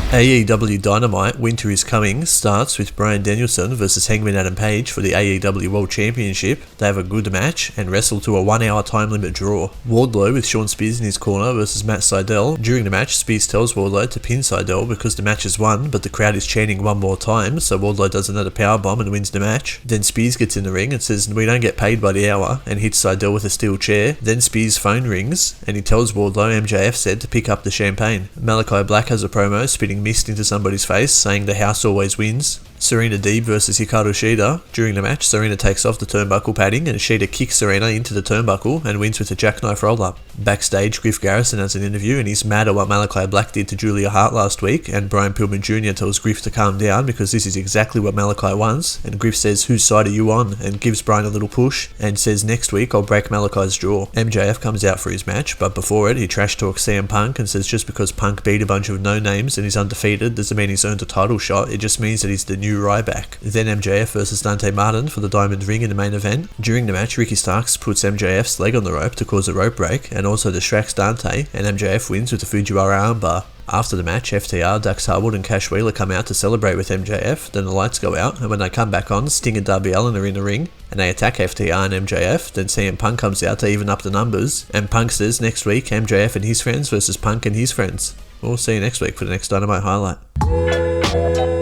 Aew Dynamite Winter is Coming starts with Bryan Danielson versus Hangman Adam Page for the AEW World Championship. They have a good match and wrestle to a 1 hour time limit draw. Wardlow with Sean Spears in his corner versus Matt Sydal. During the match, Spears tells Wardlow to pin Sydal because the match is won, but the crowd is chanting one more time, so Wardlow does another powerbomb and wins the match. Then Spears gets in the ring and says we don't get paid by the hour and hits Sydal with a steel chair. Then Spears' phone rings and he tells Wardlow MJF said to pick up the champagne. Malachi Black has a promo spitting mist into somebody's face, saying the house always wins. Serena Deeb versus Hikaru Shida. During the match, Serena takes off the turnbuckle padding and Shida kicks Serena into the turnbuckle and wins with a jackknife roll-up. Backstage, Griff Garrison has an interview and he's mad at what Malachi Black did to Julia Hart last week, and Brian Pillman Jr. tells Griff to calm down because this is exactly what Malachi wants, and Griff says whose side are you on, and gives Brian a little push and says next week I'll break Malachi's jaw. MJF comes out for his match, but before it he trash talks CM Punk and says just because Punk beat a bunch of no-names and he's undefeated doesn't mean he's earned a title shot, it just means that he's the new Ryback. Then MJF versus Dante Martin for the Diamond Ring in the main event. During the match, Ricky Starks puts MJF's leg on the rope to cause a rope break and also distracts Dante, and MJF wins with the Fujiwara armbar. After the match, FTR, Dax Harwood and Cash Wheeler come out to celebrate with MJF, then the lights go out, and when they come back on, Sting and Darby Allin are in the ring, and they attack FTR and MJF, then CM Punk comes out to even up the numbers, and Punk says next week MJF and his friends versus Punk and his friends. We'll see you next week for the next Dynamite highlight.